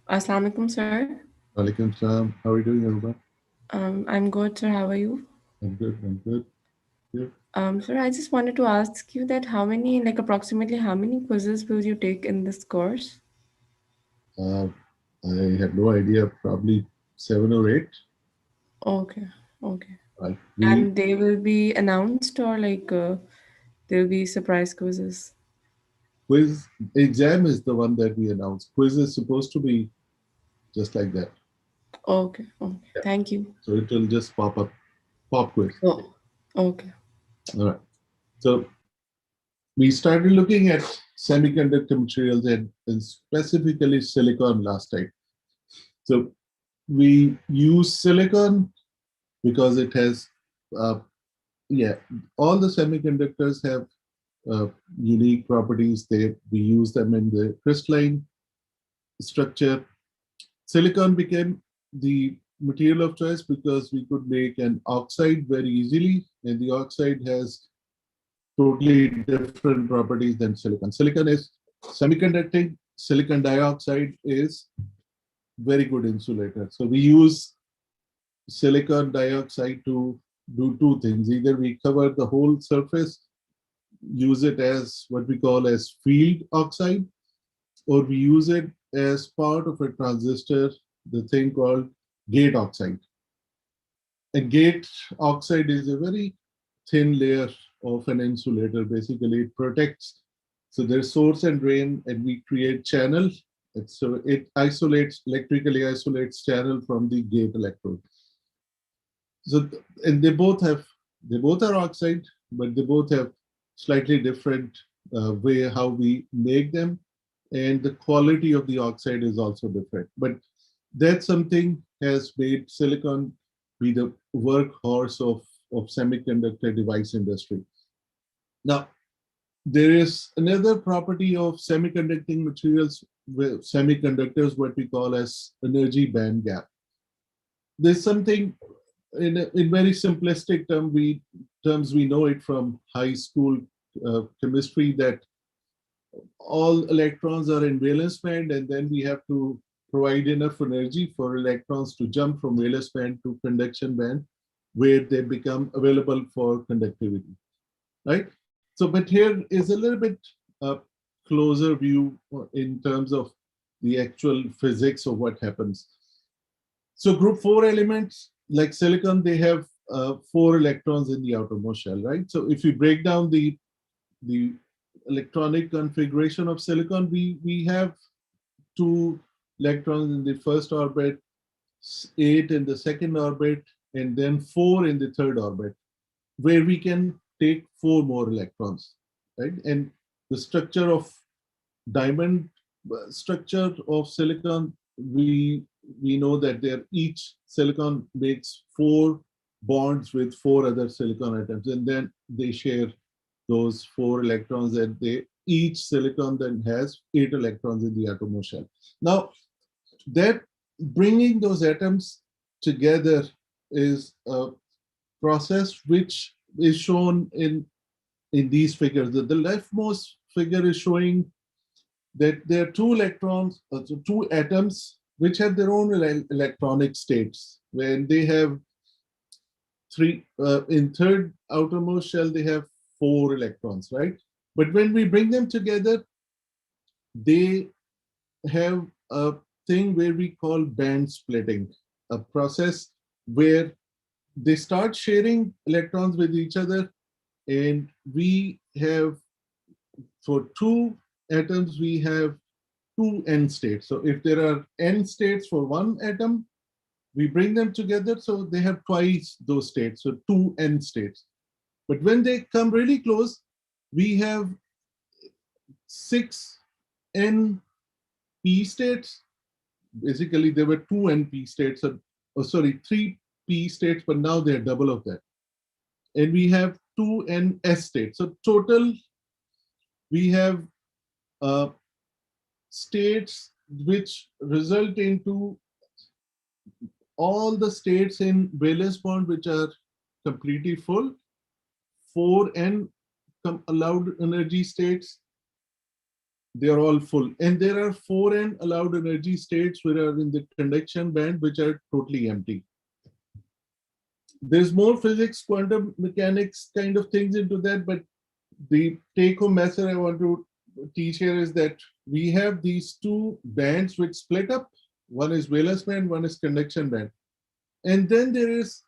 Assalamu alaikum, sir. Alaikum salam. How are you doing, everyone? I'm good, sir. How are you? I'm good. I'm good. Yeah. Sir, I just wanted to ask you that approximately how many quizzes will you take in this course? Uh, I have no idea. Probably 7 or 8. Okay, okay. Right. We And they will be announced or there'll be surprise quizzes? quiz exam is the one that we announced. Quiz is supposed to be just like that. Okay, okay. Yeah. Thank you. So it will just pop up, pop quiz. Oh, okay. All right. So we started looking at semiconductor materials and specifically silicon last time. So we use silicon because it has, uh, yeah, all the semiconductors have uh, unique properties. We use them in the crystalline structure. Silicon became the material of choice because we could make an oxide very easily, and the oxide has totally different properties than silicon. Silicon is semiconducting. Silicon dioxide is very good insulator. So we use silicon dioxide to do two things. Either we cover the whole surface, use it as what we call as field oxide, or we use it as part of a transistor, the thing called gate oxide. A gate oxide is a very thin layer of an insulator. Basically, it protects. So there's source and drain, and we create channel. So it isolates, electrically isolates channel from the gate electrode. So and they both are oxide, but they both have slightly different way how we make them, and the quality of the oxide is also different. But that something has made silicon be the workhorse of semiconductor device industry. Now, there is another property of semiconducting materials with semiconductors, what we call as energy band gap. There's something in very simplistic terms we know it from high school chemistry that all electrons are in valence band, and then we have to provide enough energy for electrons to jump from valence band to conduction band, where they become available for conductivity, right? So, but here is a little bit closer view in terms of the actual physics of what happens. So, group 4 elements like silicon, they have 4 electrons in the outermost shell, right? So, if you break down the electronic configuration of silicon, we have 2 electrons in the first orbit, 8 in the second orbit, and then 4 in the third orbit, where we can take 4 more electrons, right? And the structure of diamond structure of silicon, we know that there each silicon makes 4 bonds with 4 other silicon atoms, and then they share those 4 electrons, and they each silicon then has 8 electrons in the outermost shell. Now, that bringing those atoms together is a process which is shown in these figures. The leftmost figure is showing that there are 2 electrons, so 2 atoms, which have their own electronic states. When they have in third outermost shell, they have 4 electrons, right? But when we bring them together, they have a thing where we call band splitting, a process where they start sharing electrons with each other, and we have, for 2 atoms, we have 2 n states. So if there are n states for 1 atom, we bring them together, so they have twice those states, so 2n states. But when they come really close, we have 6 n p states. Basically, there were 2 n p states, oh, sorry, 3 p states, but now they're double of that. And we have 2 n s states. So total, we have uh, states which result into all the states in valence bond which are completely full, 4 n allowed energy states, They are all full. And there are 4n allowed energy states which are in the conduction band, which are totally empty. There's more physics, quantum mechanics kind of things into that, but the take-home message I want to teach here is that we have these two bands which split up. One is valence band, one is conduction band. And then there is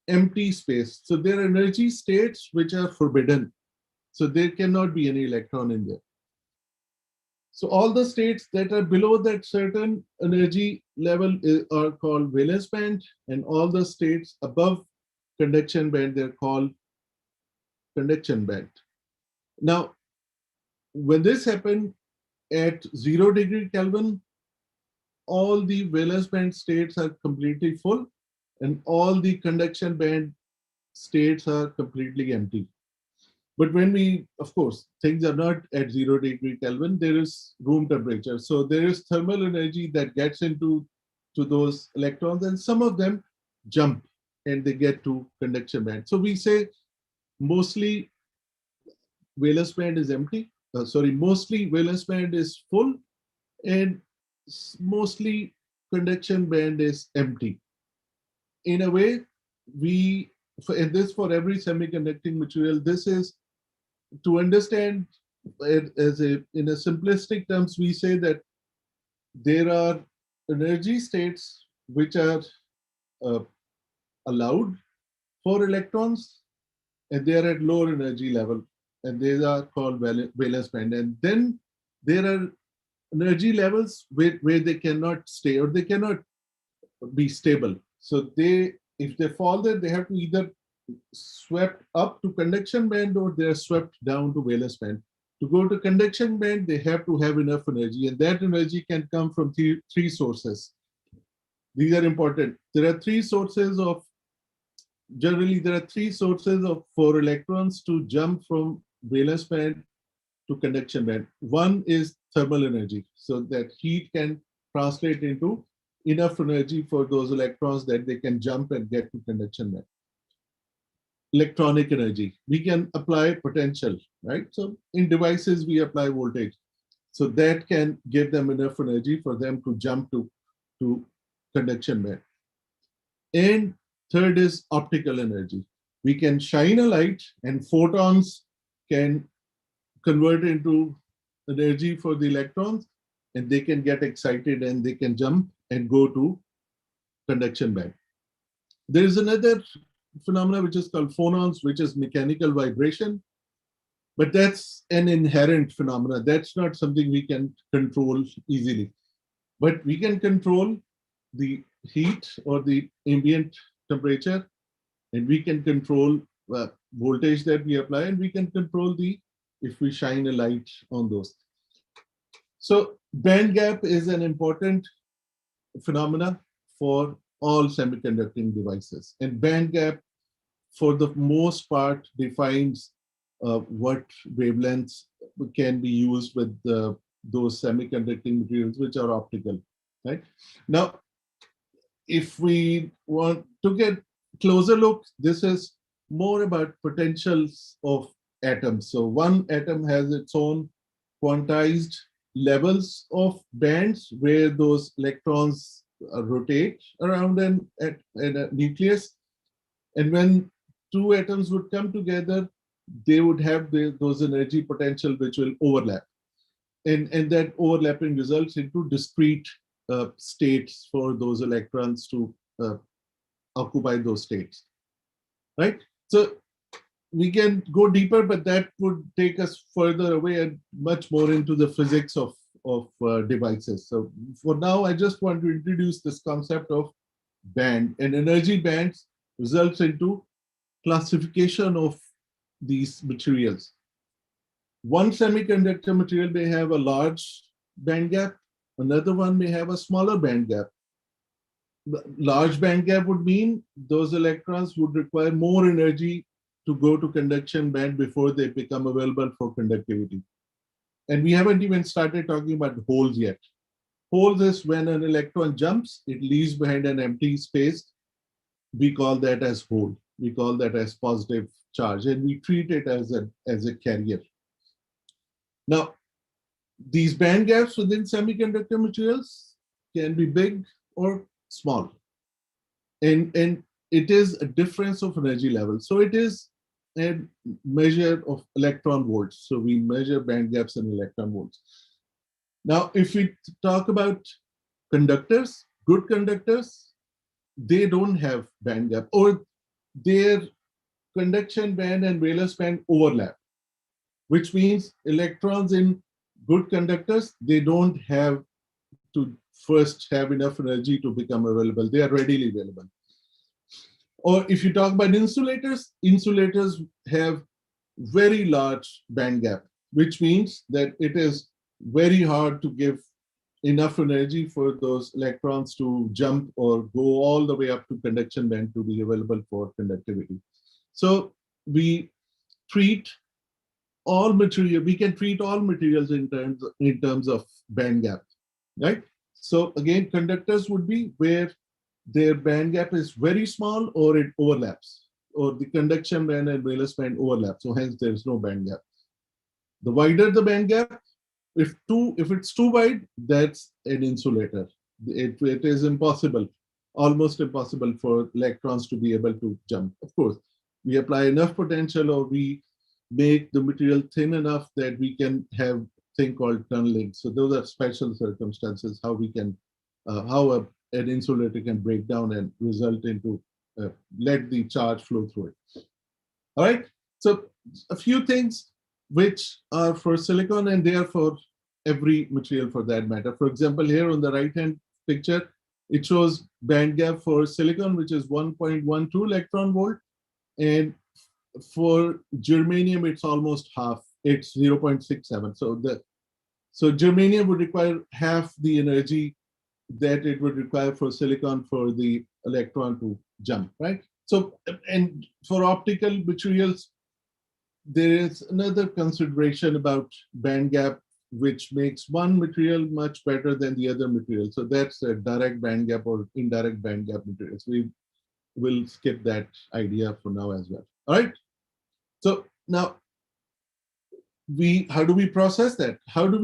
empty space. So there are energy states which are forbidden. So there cannot be any electron in there. So all the states that are below that certain energy level are called valence band, and all the states above conduction band, they're called conduction band. Now, when this happened at 0 degree Kelvin, all the valence band states are completely full, and all the conduction band states are completely empty. But when we, of course, things are not at 0 degree Kelvin, there is room temperature. So there is thermal energy that gets into those electrons, and some of them jump and they get to conduction band. So we say mostly valence band is empty. Mostly valence band is full, and mostly conduction band is empty. In a way, and this for every semiconducting material, this is to understand it in a simplistic terms, we say that there are energy states which are uh, allowed for electrons, and they are at lower energy level, and these are called valence band. And then there are energy levels where they cannot stay or they cannot be stable. So if they fall there, they have to either swept up to conduction band or they're swept down to valence band. To go to conduction band, they have to have enough energy, and that energy can come from three sources. These are important. Generally there are three sources for electrons to jump from valence band to conduction band. One is thermal energy, so that heat can translate into enough energy for those electrons that they can jump and get to conduction band. Electronic energy, we can apply potential, right? So in devices, we apply voltage. So that can give them enough energy for them to jump to conduction band. And third is optical energy. We can shine a light and photons can convert into energy for the electrons, and they can get excited and they can jump and go to conduction band. There is another phenomena which is called phonons, which is mechanical vibration, but that's an inherent phenomena. That's not something we can control easily, but we can control the heat or the ambient temperature, and we can control voltage that we apply, and we can control if we shine a light on those. So band gap is an important phenomena for all semiconducting devices, and band gap for the most part defines what wavelengths can be used with those semiconducting materials which are optical, right? Now, if we want to get closer look, this is more about potentials of atoms. So one atom has its own quantized levels of bands where those electrons rotate around at a nucleus. And when two atoms would come together, they would have those energy potential which will overlap. And that overlapping results into discrete states for those electrons to occupy those states, right? So we can go deeper, but that would take us further away and much more into the physics of devices. So for now, I just want to introduce this concept of band, and energy bands results into classification of these materials. One semiconductor material may have a large band gap, another one may have a smaller band gap. The large band gap would mean those electrons would require more energy to go to conduction band before they become available for conductivity. And we haven't even started talking about holes yet. Holes is when an electron jumps, it leaves behind an empty space. We call that as hole. We call that as positive charge, and we treat it as a carrier. Now, These band gaps within semiconductor materials can be big or small. And it is a difference of energy level. So it is a measure of electron volts. So we measure band gaps in electron volts. Now, if we talk about conductors, good conductors, they don't have band gap, or their conduction band and valence band overlap, which means electrons in good conductors, they don't have to first have enough energy to become available. They are readily available. Or if you talk about insulators, insulators have very large band gap, which means that it is very hard to give enough energy for those electrons to jump or go all the way up to conduction band to be available for conductivity. So we treat all material, we can treat all materials in terms of band gap, right? So again, conductors would be where their band gap is very small or it overlaps, or the conduction band and valence band overlap. So hence there's no band gap. The wider the band gap, if it's too wide, that's an insulator. It is impossible, almost impossible for electrons to be able to jump. Of course, we apply enough potential or we make the material thin enough that we can have thing called tunneling. So those are special circumstances how we can, an insulator can break down and result into let the charge flow through it. All right. So a few things which are for silicon and they are for every material for that matter. For example, here on the right hand picture, it shows band gap for silicon, which is 1.12 electron volt. And for germanium, it's almost half. It's 0.67. So germanium would require half the energy that it would require for silicon for the electron to jump, right? So, and for optical materials, there is another consideration about band gap, which makes one material much better than the other material. So that's a direct band gap or indirect band gap materials. We will skip that idea for now as well. All right. So now how do we process that? What do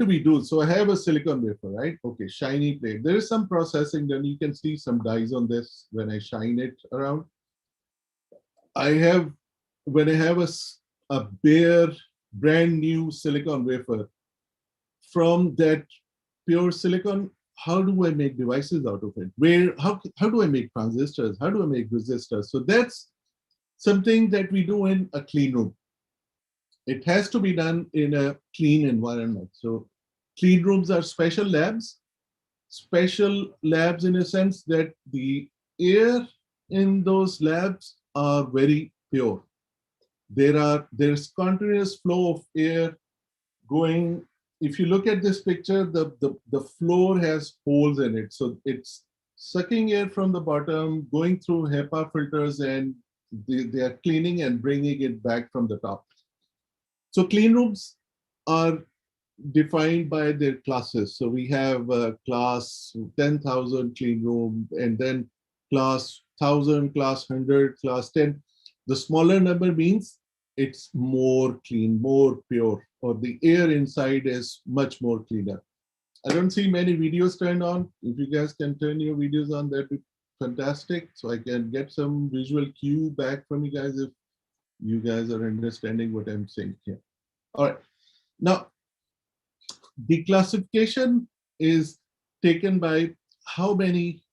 we do? So I have a silicon wafer, right? Okay, shiny plate. There is some processing done. You can see some dyes on this when I shine it around. When I have a bare, brand new silicon wafer, from that pure silicon, how do I make devices out of it? How do I make transistors? How do I make resistors? So that's something that we do in a clean room. It has to be done in a clean environment. So clean rooms are special labs in a sense that the air in those labs are very pure. There's continuous flow of air going. If you look at this picture, the floor has holes in it. So it's sucking air from the bottom, going through HEPA filters, and they are cleaning and bringing it back from the top. So clean rooms are defined by their classes. So we have class 10,000 clean room, and then class 1,000, class 100, class 10. The smaller number means it's more clean, more pure, or the air inside is much more cleaner. I don't see many videos turned on. If you guys can turn your videos on, that'd be fantastic. So I can get some visual cue back from you guys if you guys are understanding what I'm saying here. All right. Now, the classification is taken by how many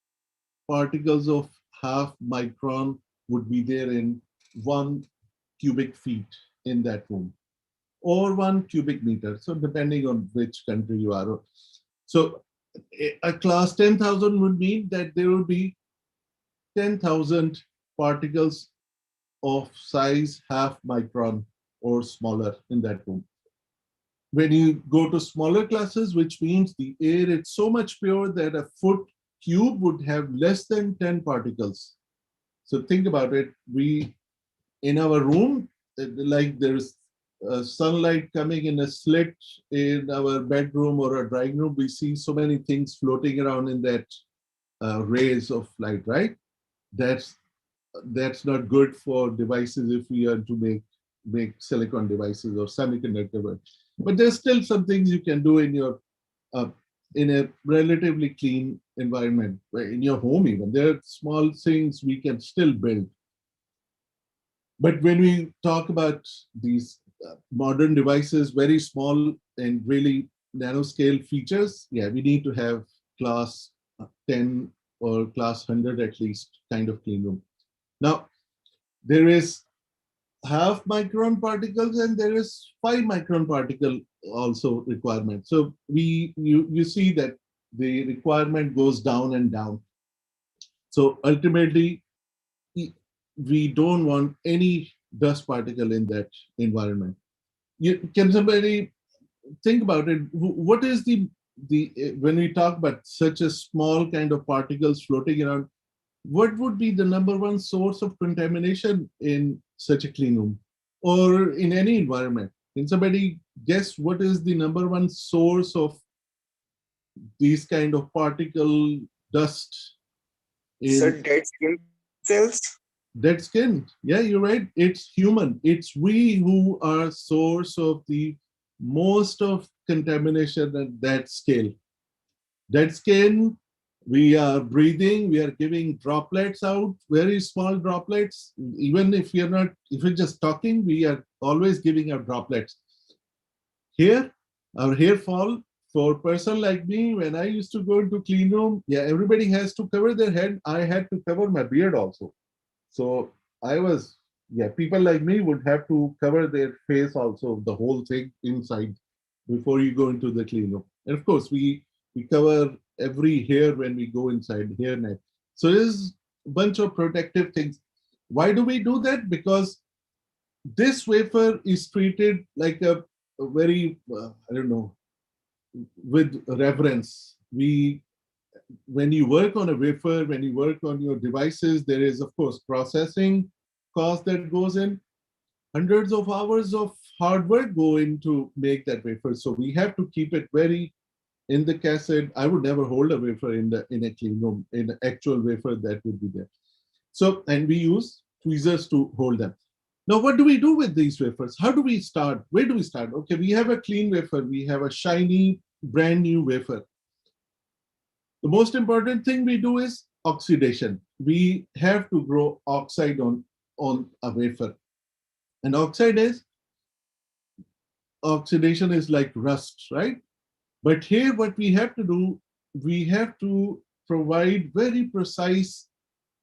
particles of half micron would be there in 1 cubic feet in that room, or 1 cubic meter. So depending on which country you are. So a class 10,000 would mean that there will be 10,000 particles of size half micron or smaller in that room. When you go to smaller classes, which means the air is so much pure that a foot cube would have less than 10 particles. So think about it. In our room, like there's sunlight coming in a slit in our bedroom or a drawing room, we see so many things floating around in that rays of light, right? That's not good for devices if we are to make silicon devices or semiconductor. But there's still some things you can do in your in a relatively clean environment, in your home even. There are small things we can still build. But when we talk about these modern devices, very small and really nanoscale features, yeah, we need to have class 10 or class 100 at least kind of clean room. Now, there is half micron particles and there is 5 micron particle also requirement. So you see that the requirement goes down and down. So ultimately, we don't want any dust particle in that environment. Can somebody think about it? What is the when we talk about such a small kind of particles floating around, what would be the number one source of contamination in such a clean room or in any environment? Can somebody guess what is the number one source of these kind of particle dust Sir, in dead skin cells? dead skin? Yeah, you're right. It's human. It's we who are source of the most of contamination at that scale. Dead skin, we are breathing, we are giving droplets out, very small droplets. Even if you're not, if you're just talking, we are always giving out droplets. Here, our hair fall, for a person like me, when I used to go into clean room, yeah, everybody has to cover their head. I had to cover my beard also. So I was, yeah, people like me would have to cover their face also, the whole thing inside before you go into the clean room. And of course, we cover every hair when we go inside, hair net. So there's a bunch of protective things. Why do we do that? Because this wafer is treated like a very, I don't know, with reverence. When you work on a wafer, when you work on your devices, there is, of course, processing cost that goes in. Hundreds of hours of hard work go into make that wafer. So we have to keep it very in the cassette. I would never hold a wafer in a clean room, in an actual wafer that would be there. So, and we use tweezers to hold them. Now, what do we do with these wafers? How do we start? Where do we start? Okay, we have a clean wafer. We have a shiny, brand new wafer. The most important thing we do is oxidation. We have to grow oxide on a wafer. And oxidation is like rust, right? But here, what we have to do, we have to provide very precise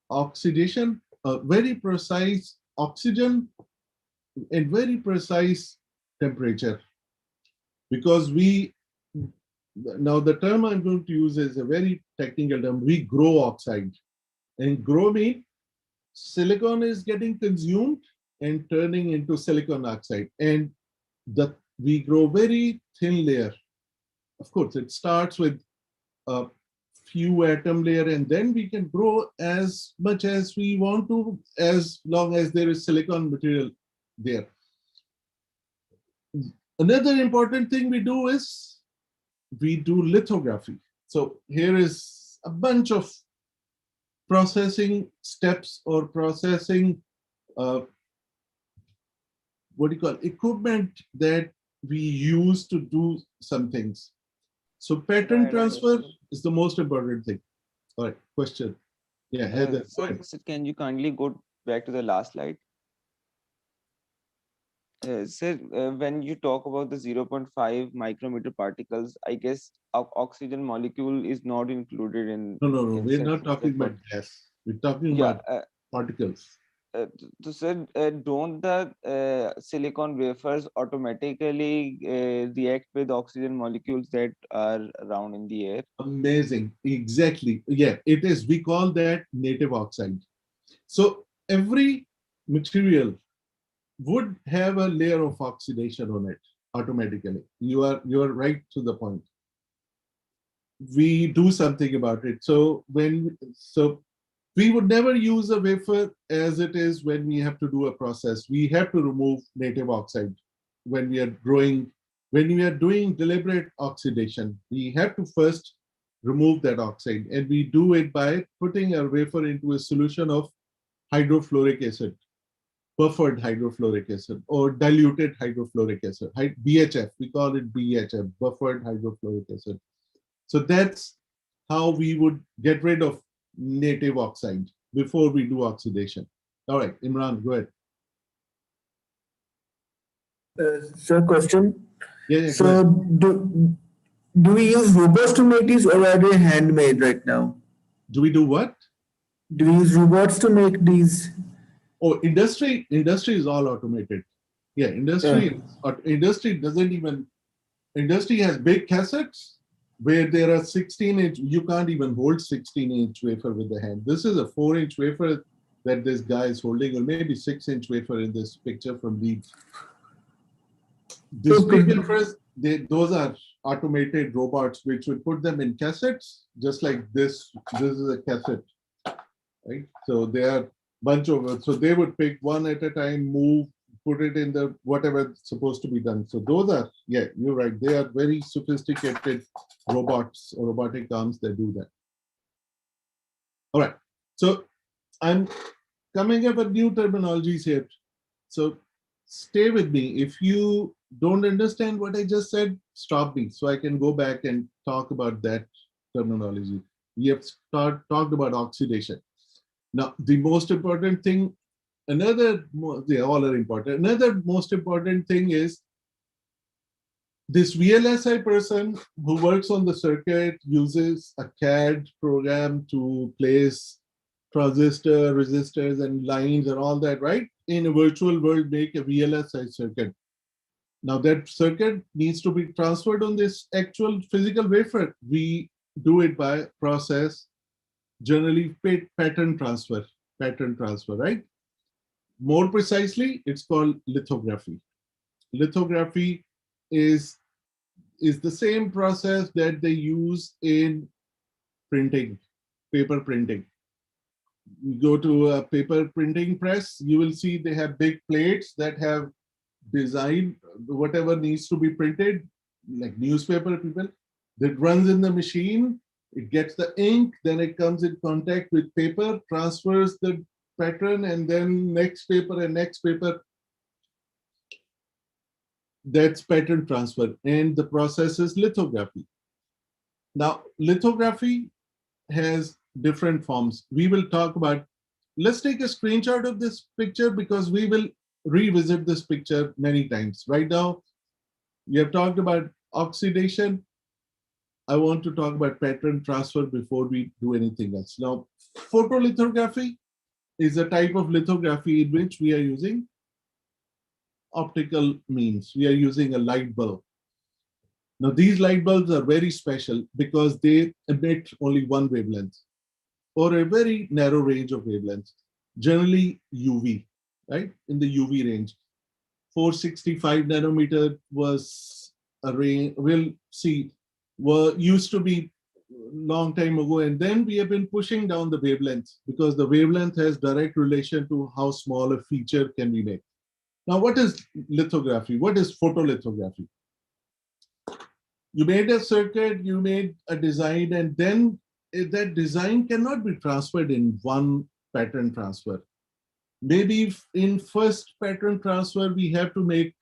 oxidation, very precise oxygen, and very precise temperature. Because now the term I'm going to use is a very technical term, we grow oxide. And grow means silicon is getting consumed and turning into silicon oxide. And we grow very thin layer. Of course, it starts with a few atom layer, and then we can grow as much as we want to, as long as there is silicon material there. Another important thing we do is we do lithography. So here is a bunch of processing steps or processing, what do you call, equipment that we use to do some things. So pattern transfer is the most important thing. All right, question. Yeah, Heather. Sir, can you kindly go back to the last slide? Sir, when you talk about the 0.5 micrometer particles, I guess oxygen molecule is not included in. No. We're such, not talking about gas. We're talking about particles. So sir, don't the silicon wafers automatically react with oxygen molecules that are around in the air? Amazing. Exactly. Yeah, it is. We call that native oxide. So every material would have a layer of oxidation on it automatically. You are right to the point. We do something about it. So we would never use a wafer as it is when we have to do a process. We have to remove native oxide when we are growing. When we are doing deliberate oxidation, we have to first remove that oxide, and we do it by putting a wafer into a solution of hydrofluoric acid. buffered hydrofluoric acid or diluted hydrofluoric acid, BHF, we call it BHF, buffered hydrofluoric acid. So that's how we would get rid of native oxide before we do oxidation. All right, Imran, go ahead. Sir, question. Yeah, go So, ahead. do we use robots to make these, or are they handmade right now? Do we do what? Do we use robots to make these? Oh, industry is all automated. Yeah, industry doesn't even, industry has big cassettes where there are 16-inch, you can't even hold 16-inch wafer with the hand. This is a 4-inch wafer that this guy is holding, or maybe 6-inch wafer in this picture from Leeds. These big wafers, those are automated robots which would put them in cassettes, just like this. This is a cassette, right? So they are bunch of, so they would pick one at a time, move, put it in the whatever supposed to be done. So those are, yeah, you're right. They are very sophisticated robots or robotic arms that do that. All right. So I'm coming up with new terminologies here. So stay with me. If you don't understand what I just said, stop me so I can go back and talk about that terminology. We have talked about oxidation. Now, the most important thing, they all are important. Another most important thing is this VLSI person who works on the circuit uses a CAD program to place transistor, resistors, and lines and all that, right? In a virtual world, make a VLSI circuit. Now that circuit needs to be transferred on this actual physical wafer. We do it by process, generally pattern transfer, right? More precisely, it's called lithography. Lithography is the same process that they use in printing, paper printing. You go to a paper printing press, you will see they have big plates that have designed whatever needs to be printed, like newspaper people, that runs in the machine, it gets the ink, then it comes in contact with paper, transfers the pattern, and then next paper and next paper. That's pattern transfer, and the process is lithography. Now, lithography has different forms. We will talk about, let's take a screenshot of this picture because we will revisit this picture many times. Right now, we have talked about oxidation. I want to talk about pattern transfer before we do anything else. Now, photolithography is a type of lithography in which we are using optical means. We are using a light bulb. Now, these light bulbs are very special because they emit only one wavelength or a very narrow range of wavelengths, generally UV, right? In the UV range. 465 nanometer was a range, we'll see, used to be long time ago, and then we have been pushing down the wavelength because the wavelength has direct relation to how small a feature can be made. Now, what is lithography? What is photolithography? You made a circuit, you made a design, and then that design cannot be transferred in one pattern transfer. Maybe in first pattern transfer, we have to make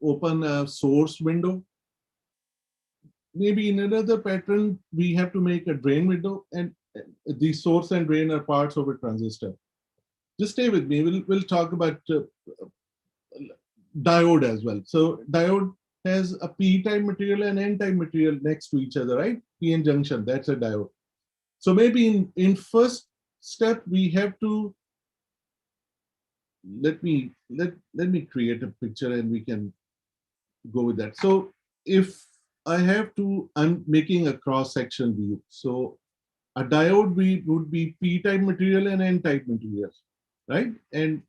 open a source window. Maybe in another pattern, we have to make a drain window, and the source and drain are parts of a transistor. Just stay with me. We'll talk about diode as well. So diode has a p-type material and n-type material next to each other, right? P-n junction, that's a diode. So maybe in first step, we have to, let me create a picture and we can go with that. So if I have to, I'm making a cross-section view. So a diode would be p-type material and n-type material, right? And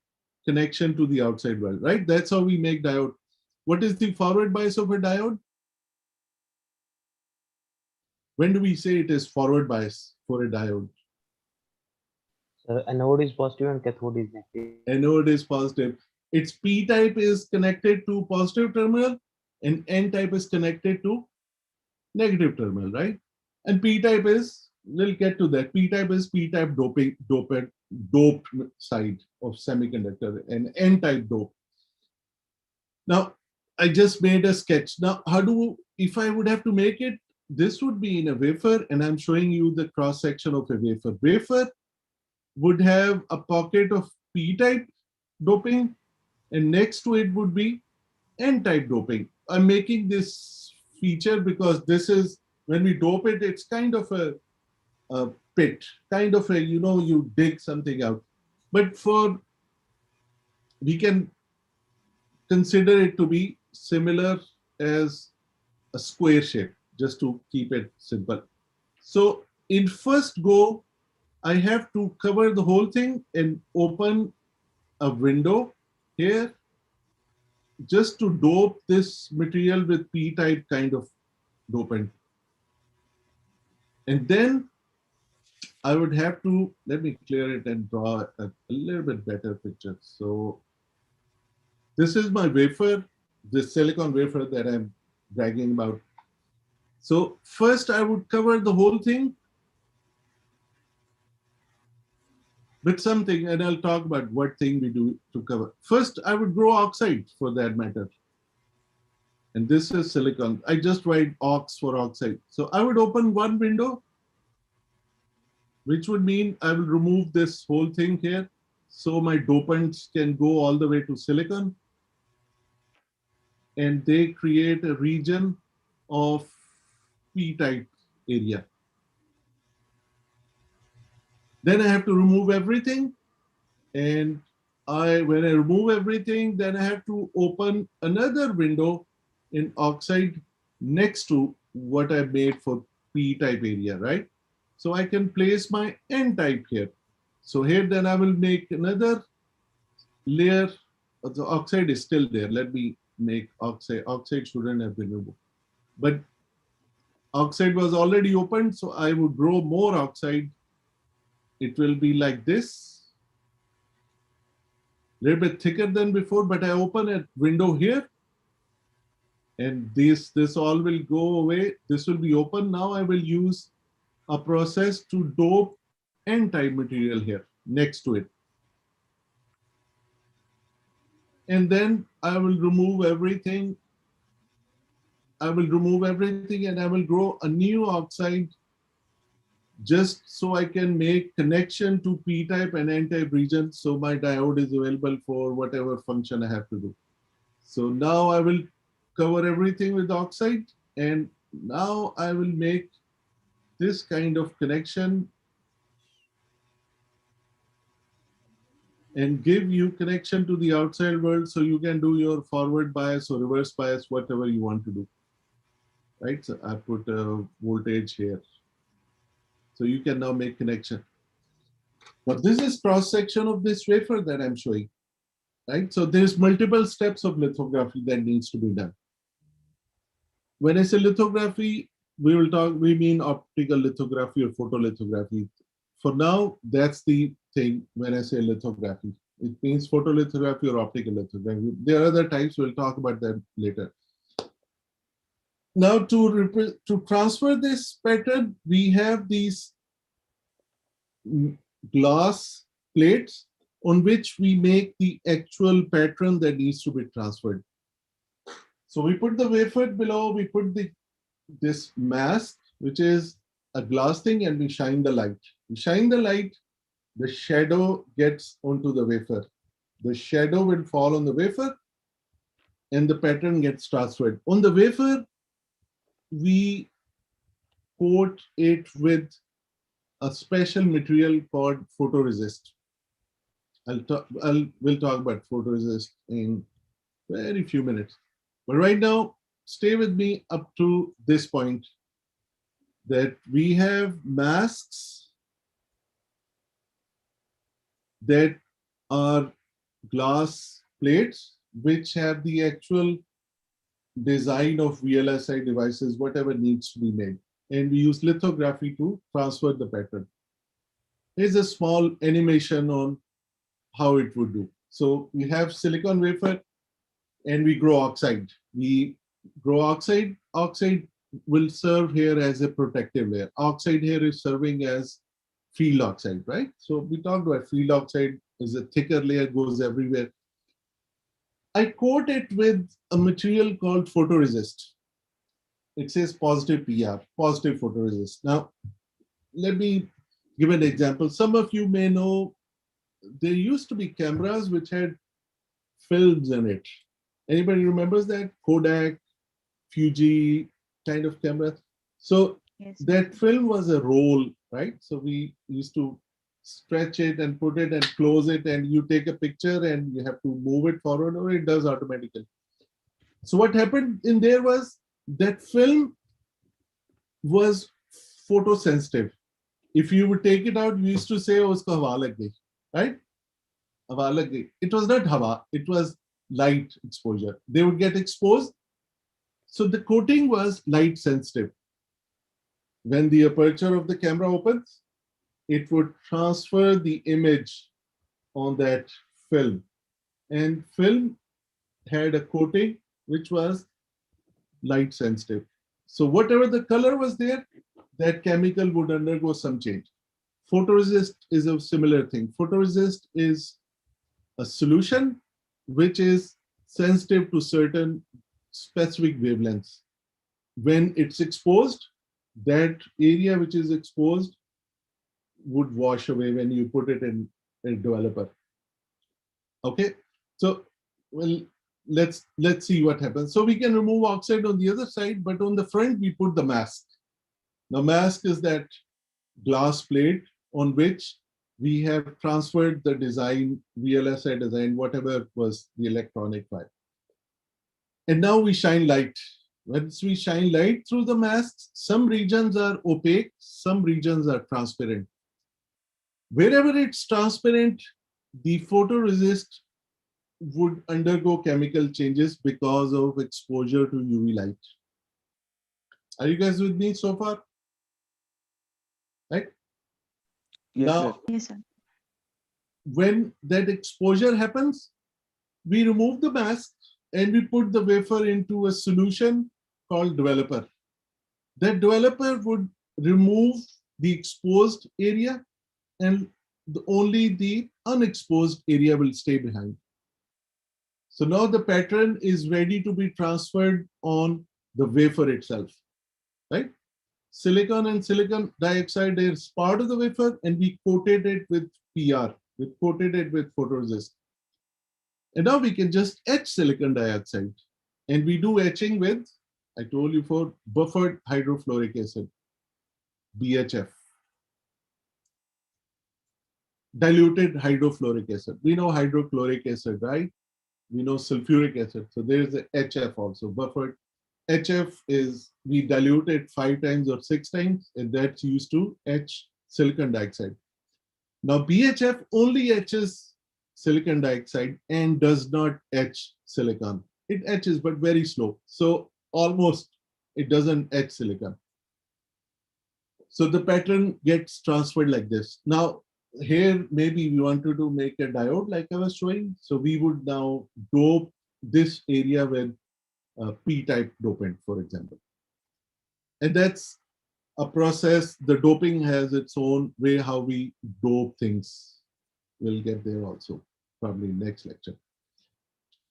connection to the outside world, right? That's how we make diode. What is the forward bias of a diode? When do we say it is forward bias for a diode? Anode is positive and cathode is negative. Anode is positive. Its p-type is connected to positive terminal and n-type is connected to negative terminal, right? And p-type is, we'll get to that. P-type is p-type doped side of semiconductor, an N-type dope. Now, I just made a sketch. Now, if I would have to make it, this would be in a wafer, and I'm showing you the cross section of a wafer. Wafer would have a pocket of P-type doping, and next to it would be N-type doping. I'm making this feature because this is, when we dope it, it's kind of a pit, kind of a, you dig something out. But we can consider it to be similar as a square shape, just to keep it simple. So in first go, I have to cover the whole thing and open a window here just to dope this material with P-type kind of dopant. And then I would have to, let me clear it and draw a little bit better picture. So this is my wafer, this silicon wafer that I'm bragging about. So first I would cover the whole thing with something, and I'll talk about what thing we do to cover. First, I would grow oxide for that matter. And this is silicon. I just write ox for oxide. So I would open one window, which would mean I will remove this whole thing here. So my dopants can go all the way to silicon. And they create a region of P-type area. Then I have to remove everything. And when I remove everything, then I have to open another window in oxide next to what I made for P-type area, right? So I can place my N-type here. So here then I will make another layer. The oxide is still there. Let me make oxide. Oxide shouldn't have been removed. But oxide was already opened, so I would grow more oxide. It will be like this. A little bit thicker than before, but I open a window here. And this all will go away. This will be open. Now I will use a process to dope N-type material here next to it. And then I will remove everything. I will remove everything and I will grow a new oxide just so I can make connection to P-type and N-type region so my diode is available for whatever function I have to do. So now I will cover everything with oxide, and now I will make this kind of connection and give you connection to the outside world so you can do your forward bias or reverse bias, whatever you want to do. Right, so I put a voltage here. So you can now make connection. But this is cross section of this wafer that I'm showing, right? So there's multiple steps of lithography that needs to be done. When I say lithography, we mean optical lithography or photolithography. For now, that's the thing when I say lithography. It means photolithography or optical lithography. There are other types, we'll talk about that later. Now to transfer this pattern, we have these glass plates on which we make the actual pattern that needs to be transferred. So we put the wafer below, we put this mask, which is a glass thing, and we shine the light. We shine the light, the shadow gets onto the wafer. The shadow will fall on the wafer and the pattern gets transferred. On the wafer, we coat it with a special material called photoresist. We'll talk about photoresist in very few minutes. But right now, stay with me up to this point, that we have masks that are glass plates which have the actual design of VLSI devices, whatever needs to be made. And we use lithography to transfer the pattern. Here's a small animation on how it would do. So we have silicon wafer and we grow oxide. We grow oxide. Oxide will serve here as a protective layer. Oxide here is serving as field oxide, right? So we talked about field oxide is a thicker layer, goes everywhere. I coat it with a material called photoresist. It says positive PR, positive photoresist. Now, let me give an example. Some of you may know there used to be cameras which had films in it. Anybody remembers that? Kodak, Fuji kind of camera. So Yes. that film was a roll, right? So we used to stretch it and put it and close it, and you take a picture and you have to move it forward, or it does automatically. So what happened in there was that film was photosensitive. If you would take it out, we used to say, oh, usko hawa lag gayi, right? Hawa lag gayi. It was not hawa, it was light exposure. They would get exposed. So the coating was light sensitive. When the aperture of the camera opens, it would transfer the image on that film. And film had a coating which was light sensitive. So whatever the color was there, that chemical would undergo some change. Photoresist is a similar thing. Photoresist is a solution which is sensitive to certain specific wavelengths. When it's exposed, that area which is exposed would wash away when you put it in a developer. Okay, so well, let's see what happens. So we can remove oxide on the other side, but on the front we put the mask. Now mask is that glass plate on which we have transferred the design, VLSI design, whatever was the electronic file. And now we shine light. Once we shine light through the masks, some regions are opaque, some regions are transparent. Wherever it's transparent, the photoresist would undergo chemical changes because of exposure to UV light. Are you guys with me so far? Right? Yes, Now, sir. Yes, sir. when that exposure happens, we remove the mask and we put the wafer into a solution called developer. That developer would remove the exposed area, and only the unexposed area will stay behind. So now the pattern is ready to be transferred on the wafer itself, right? Silicon and silicon dioxide is part of the wafer, and we coated it with PR. We coated it with photoresist. And now we can just etch silicon dioxide. And we do etching with, I told you, for buffered hydrofluoric acid, BHF. Diluted hydrofluoric acid. We know hydrochloric acid, right? We know sulfuric acid. So there's the HF also, buffered. HF is, we dilute it 5 times or 6 times, and that's used to etch silicon dioxide. Now BHF only etches silicon dioxide and does not etch silicon. It etches, but very slow. So almost it doesn't etch silicon. So the pattern gets transferred like this. Now here, maybe we wanted to make a diode like I was showing. So we would now dope this area with P-type dopant, for example. And that's a process. The doping has its own way how we dope things. We'll get there also, probably next lecture.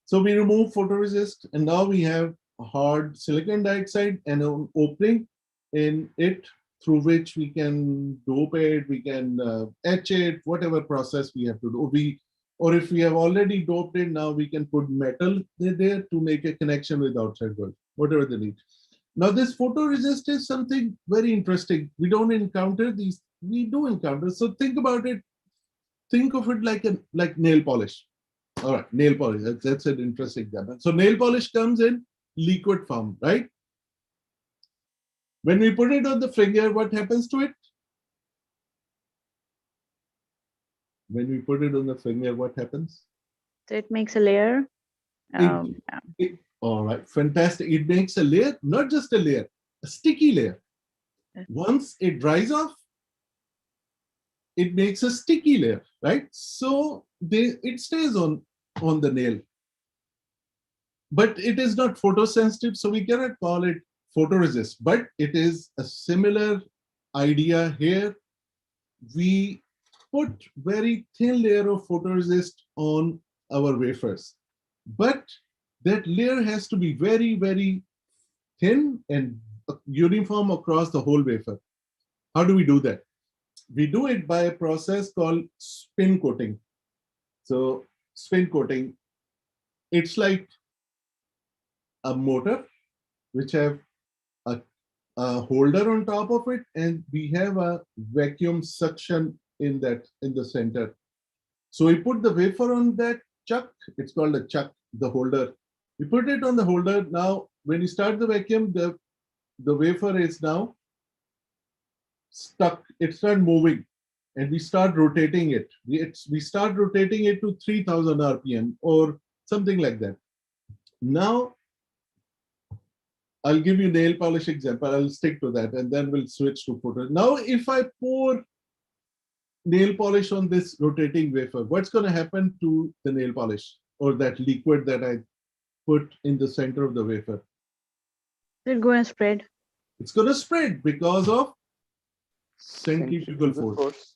So we remove photoresist, and now we have a hard silicon dioxide and an opening in it through which we can dope it, we can etch it, whatever process we have to do. Or if we have already doped it, now we can put metal there to make a connection with outside world, whatever they need. Now this photoresist is something very interesting. We don't encounter these, we do encounter. So think about it, think of it like nail polish. All right, nail polish, that's an interesting example. So nail polish comes in liquid form, right? When we put it on the finger, what happens to it? When we put it on the finger, what happens? So it makes a layer. Yeah. All right, fantastic. It makes a layer, not just a layer, a sticky layer. Once it dries off, it makes a sticky layer, right? So it stays on the nail. But it is not photosensitive, so we cannot call it photoresist, but it is a similar idea here. We put very thin layer of photoresist on our wafers, but that layer has to be very, very thin and uniform across the whole wafer. How do we do that? We do it by a process called spin coating. So spin coating, it's like a motor which have a holder on top of it, and we have a vacuum suction in the center. So we put the wafer on that chuck. It's called a chuck, the holder. We put it on the holder. Now, when you start the vacuum, the wafer is now stuck. It starts moving, and we start rotating it. We start rotating it to 3000 RPM or something like that. Now, I'll give you nail polish example. I'll stick to that, and then we'll switch to photo. Now, if I pour nail polish on this rotating wafer, what's going to happen to the nail polish or that liquid that I put in the center of the wafer? It's going to spread. It's going to spread because of centrifugal force.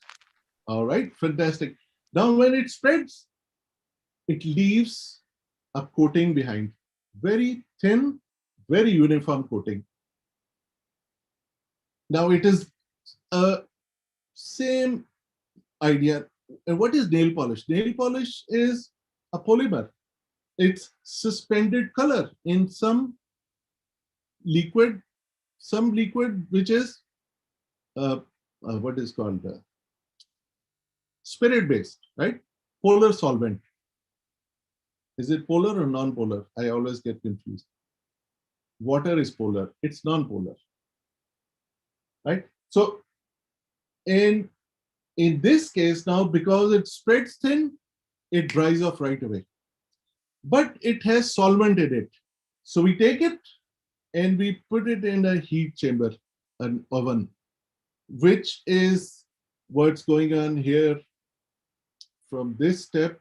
All right, fantastic. Now, when it spreads, it leaves a coating behind, very thin, very uniform coating. Now, it is a same idea. And what is nail polish? Nail polish is a polymer. It's suspended color in some liquid which is what is called spirit based, right? Polar solvent. Is it polar or non-polar? I always get confused. Water is polar. It's non-polar, right? So in this case now, because it spreads thin, it dries off right away. But it has solvent in it. So we take it and we put it in a heat chamber, an oven, which is what's going on here from this step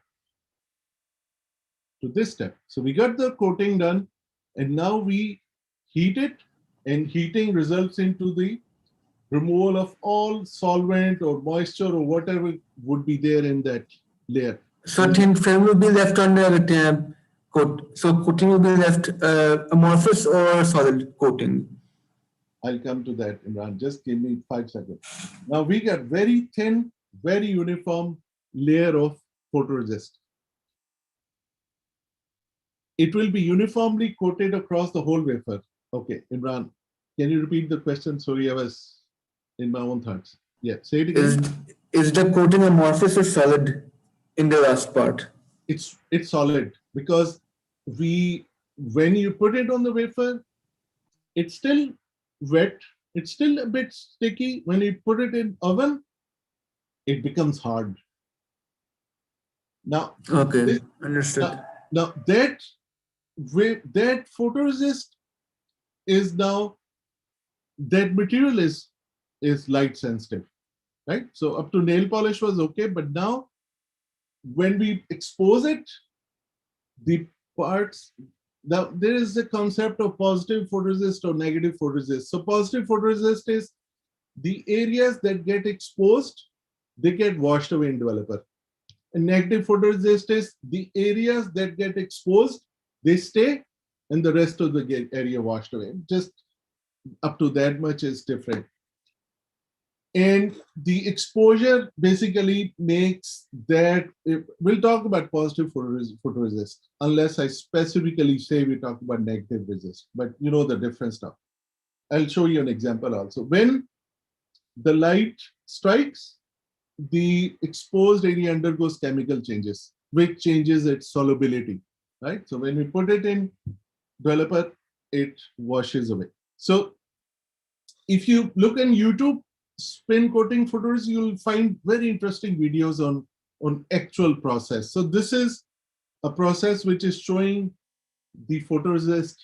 to this step. So we got the coating done, and now we heat it, and heating results into the removal of all solvent or moisture or whatever would be there in that layer. So thin film will be left on the coat. So coating will be left amorphous or solid coating. I'll come to that, Imran. Just give me 5 seconds. Now we got very thin, very uniform layer of photoresist. It will be uniformly coated across the whole wafer. Okay, Imran, can you repeat the question? Sorry, I was in my own thoughts. Yeah, say it again. Is the coating amorphous or solid in the last part? It's solid because when you put it on the wafer, it's still wet. It's still a bit sticky. When you put it in oven, it becomes hard. Now, okay, understood. Now that photoresist is now, that material is light sensitive, right? So up to nail polish was okay, but now when we expose it, the parts, now there is a concept of positive photoresist or negative photoresist. So positive photoresist is the areas that get exposed, they get washed away in developer. And negative photoresist is the areas that get exposed, they stay, and the rest of the area washed away. Just up to that much is different. And the exposure basically makes that, we'll talk about positive photoresist, unless I specifically say we talk about negative resist, but you know the difference now. I'll show you an example also. When the light strikes, the exposed area undergoes chemical changes, which changes its solubility, right? So when we put it in developer, it washes away. So if you look on YouTube, spin coating photos, you'll find very interesting videos on actual process. So this is a process which is showing the photoresist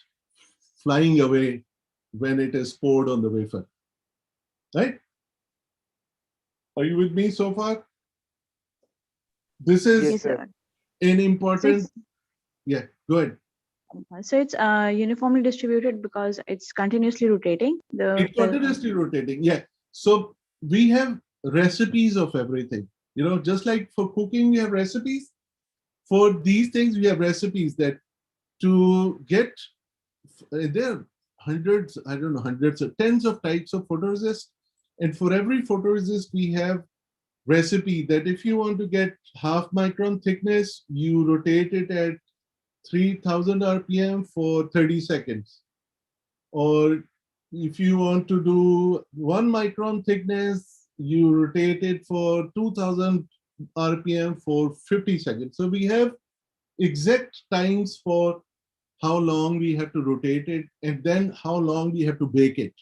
flying away when it is poured on the wafer, right? Are you with me so far? This is Yes, sir. an important, yeah, go ahead. So it's uniformly distributed because it's continuously rotating. It's continuously rotating, yeah. So we have recipes of everything. Just like for cooking, we have recipes. For these things, we have recipes that to get, there are hundreds, I don't know, hundreds or tens of types of photoresist. And for every photoresist, we have recipe that if you want to get 0.5 micron thickness, you rotate it at 3000 RPM for 30 seconds. Or if you want to do 1 micron thickness, you rotate it for 2000 RPM for 50 seconds. So we have exact times for how long we have to rotate it and then how long we have to bake it,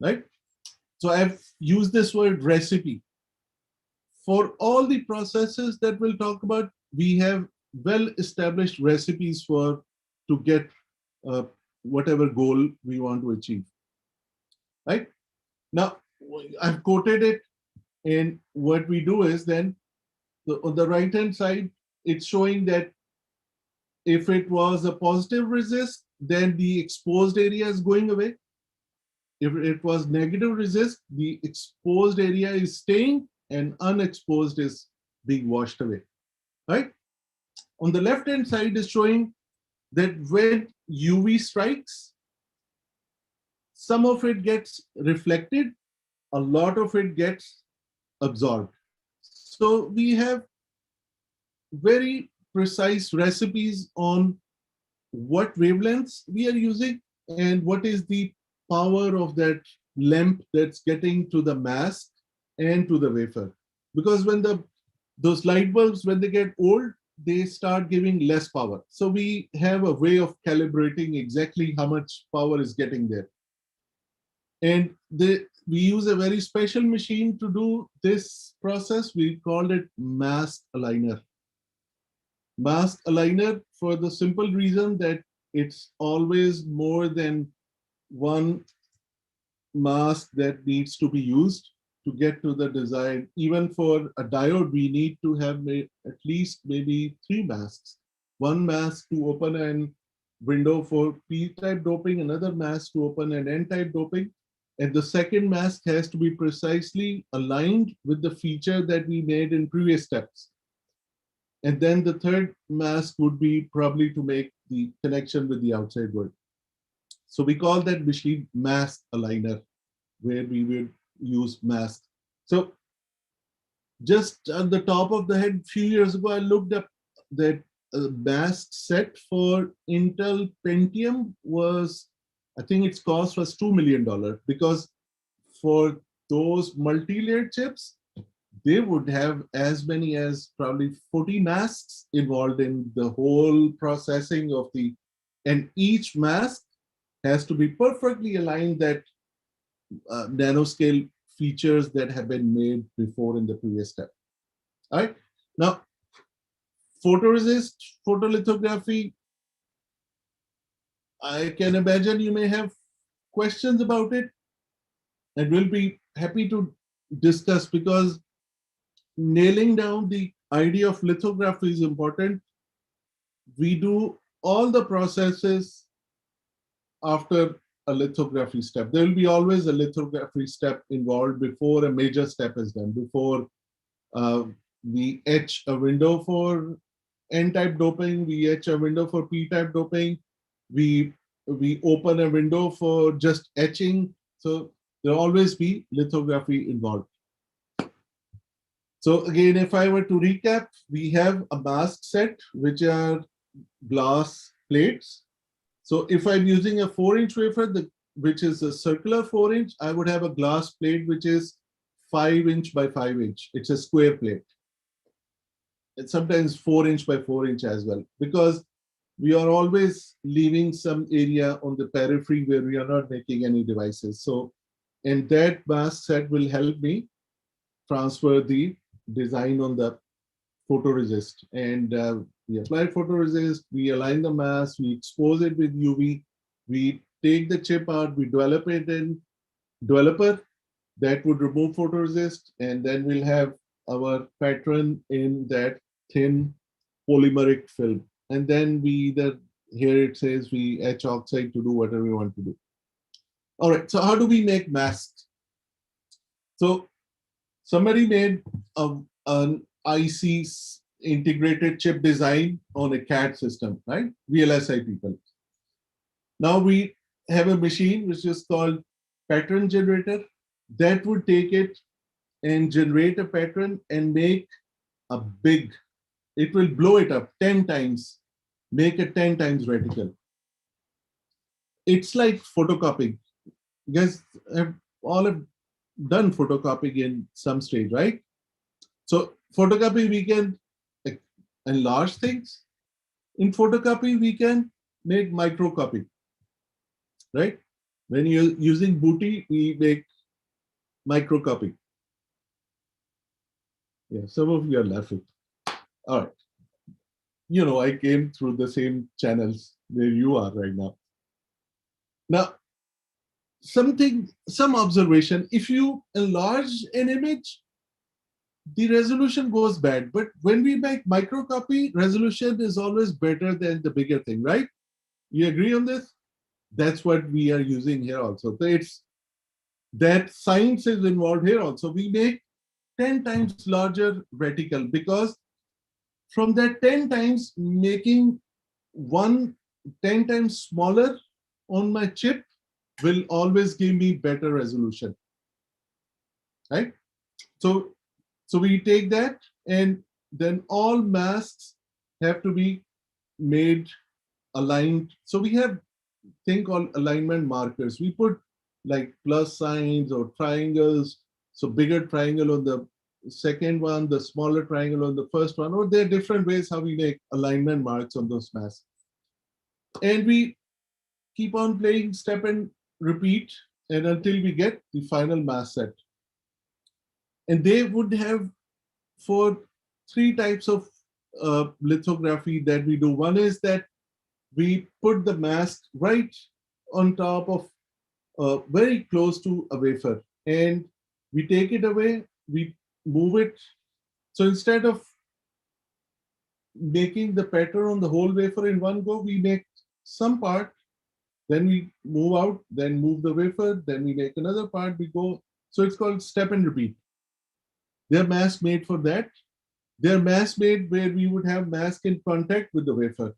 right? So I've used this word recipe. For all the processes that we'll talk about, we have well-established recipes to get whatever goal we want to achieve, right? Now, I've quoted it, and what we do is then, on the right-hand side, it's showing that if it was a positive resist, then the exposed area is going away. If it was negative resist, the exposed area is staying and unexposed is being washed away, right? On the left-hand side is showing that when UV strikes, some of it gets reflected, a lot of it gets absorbed. So we have very precise recipes on what wavelengths we are using and what is the power of that lamp that's getting to the mask and to the wafer. Because when those light bulbs, when they get old, they start giving less power. So we have a way of calibrating exactly how much power is getting there. And we use a very special machine to do this process. We call it mask aligner. Mask aligner for the simple reason that it's always more than one mask that needs to be used to get to the design. Even for a diode, we need to have at least maybe 3 masks. One mask to open a window for P-type doping, another mask to open an N-type doping, and the second mask has to be precisely aligned with the feature that we made in previous steps. And then the third mask would be probably to make the connection with the outside world. So we call that machine mask aligner, where we will use mask. So just on the top of the head, a few years ago, I looked up that mask set for Intel Pentium was, I think its cost was $2 million, because for those multi-layered chips, they would have as many as probably 40 masks involved in the whole processing of and each mask has to be perfectly aligned that nanoscale features that have been made before in the previous step. All right. Now, photoresist, photolithography, I can imagine you may have questions about it, and we'll be happy to discuss, because nailing down the idea of lithography is important. We do all the processes after a lithography step. There will be always a lithography step involved before a major step is done. Before we etch a window for N-type doping, we etch a window for P-type doping, we open a window for just etching. So there'll always be lithography involved. So again, if I were to recap, we have a mask set, which are glass plates. So if I'm using a 4-inch wafer, which is a circular 4-inch, I would have a glass plate, which is 5-inch by 5-inch. It's a square plate. It's sometimes 4-inch by 4-inch as well, because we are always leaving some area on the periphery where we are not making any devices. So, and that mask set will help me transfer the design on the photoresist. And we apply photoresist, we align the mask, we expose it with UV, we take the chip out, we develop it in developer that would remove photoresist, and then we'll have our pattern in that thin polymeric film. And then we either, here it says we etch oxide to do whatever we want to do. All right, so how do we make masks? So somebody made a an IC integrated chip design on a CAD system, right? VLSI people. Now we have a machine which is called pattern generator that would take it and generate a pattern and make a big, it will blow it up 10 times, make it 10 times reticle. It's like photocopying. You guys all have done photocopying in some stage, right? So photocopy, we can enlarge things. In photocopy, we can make microcopy, right? When you're using Booty, we make microcopy. Yeah, some of you are laughing. All right. You know, I came through the same channels where you are right now. Now, some observation, if you enlarge an image, the resolution goes bad. But when we make microcopy, resolution is always better than the bigger thing, right? You agree on this? That's what we are using here also. So it's that science is involved here also. We make 10 times larger reticle because from that 10 times making one 10 times smaller on my chip will always give me better resolution, right? So we take that, and then all masks have to be made aligned. So we have thing called alignment markers. We put like plus signs or triangles. So bigger triangle on the second one, the smaller triangle on the first one, or there are different ways how we make alignment marks on those masks. And we keep on playing step and repeat, and until we get the final mask set. And they would have for three types of lithography that we do. One is that we put the mask right on top of very close to a wafer, and we take it away, we move it. So instead of making the pattern on the whole wafer in one go, we make some part, then we move out, then move the wafer, then we make another part, we go. So it's called step and repeat. They're mask made for that. They're mask made where we would have mask in contact with the wafer.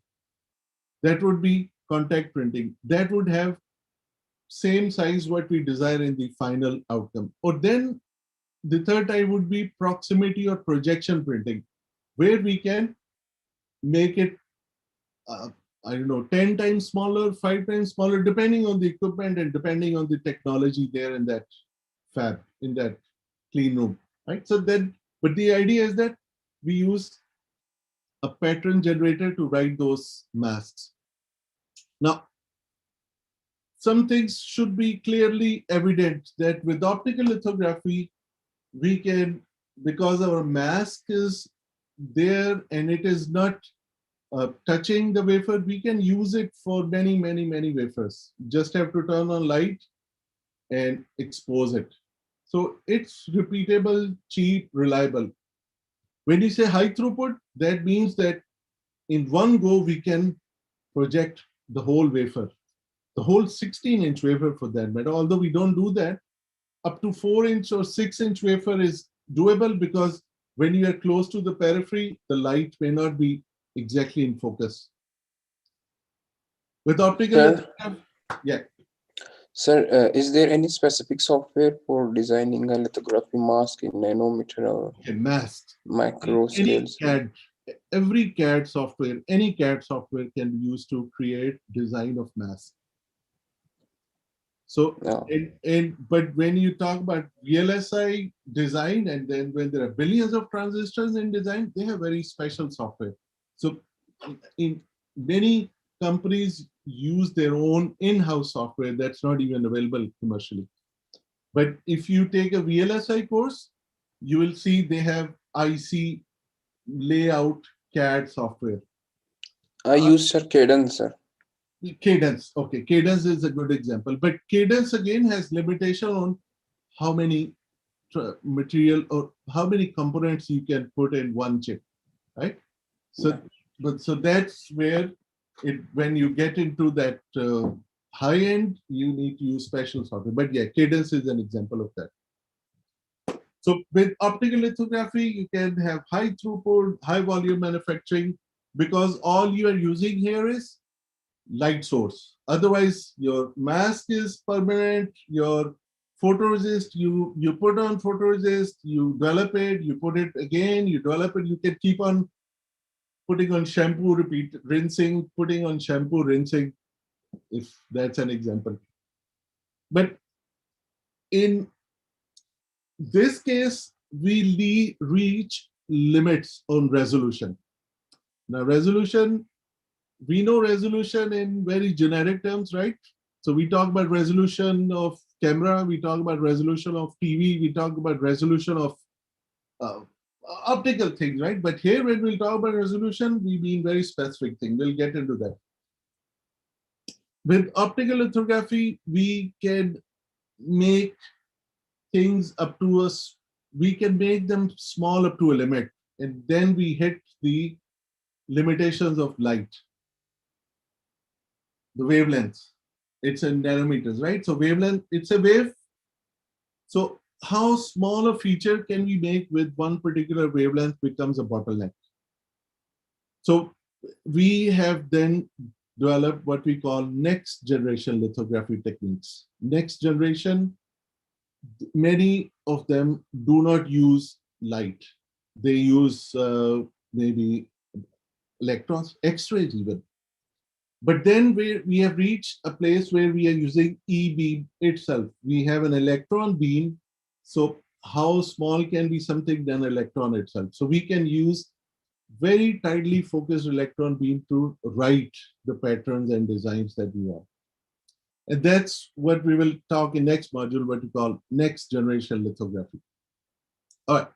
That would be contact printing. That would have same size what we desire in the final outcome. Or then the third type would be proximity or projection printing, where we can make it, I don't know, 10 times smaller, 5 times smaller, depending on the equipment and depending on the technology there in that fab, in that clean room, right? So then, but the idea is that we use a pattern generator to write those masks. Now, some things should be clearly evident that with optical lithography, we can, because our mask is there and it is not touching the wafer, we can use it for many, many, many wafers. Just have to turn on light and expose it. So it's repeatable, cheap, reliable. When you say high throughput, that means that in one go, we can project the whole wafer, the whole 16-inch wafer for that matter. Although we don't do that, up to 4-inch or 6-inch wafer is doable because when you are close to the periphery, the light may not be exactly in focus. With optical, yeah. Sir, is there any specific software for designing a lithography mask in nanometer or mask micro scales? CAD, every CAD software, any CAD software can be used to create design of mask. So, but when you talk about VLSI design, and then when there are billions of transistors in design, they have very special software. So in many companies use their own in-house software that's not even available commercially. But if you take a VLSI course, you will see they have IC layout CAD software. I use Cadence, sir. Cadence, okay, Cadence is a good example, but Cadence again has limitation on how many material or how many components you can put in one chip, right? So, so that's where it, when you get into that high end, you need to use special software. But yeah, Cadence is an example of that. So with optical lithography, you can have high throughput, high volume manufacturing, because all you are using here is light source. Otherwise, your mask is permanent, your photoresist, you put on photoresist, you develop it, you put it again, you develop it, you can keep on putting on shampoo, repeat, rinsing, putting on shampoo, rinsing, if that's an example. But in this case, we reach limits on resolution. Now, resolution, we know resolution in very generic terms, right? So we talk about resolution of camera, we talk about resolution of TV, we talk about resolution of optical things, right? But here, when we'll talk about resolution, we mean very specific thing. We'll get into that. With optical lithography, we can make things up to us, we can make them small up to a limit, and then we hit the limitations of light, the wavelengths. It's in nanometers, right? So wavelength, it's a wave. So how small a feature can we make with one particular wavelength becomes a bottleneck. So we have then developed what we call next generation lithography techniques. Next generation, many of them do not use light. They use maybe electrons, X-rays even. But then we have reached a place where we are using E-beam itself. We have an electron beam. So how small can be something than electron itself? So we can use very tightly focused electron beam to write the patterns and designs that we want. And that's what we will talk in next module, what we call next generation lithography. All right.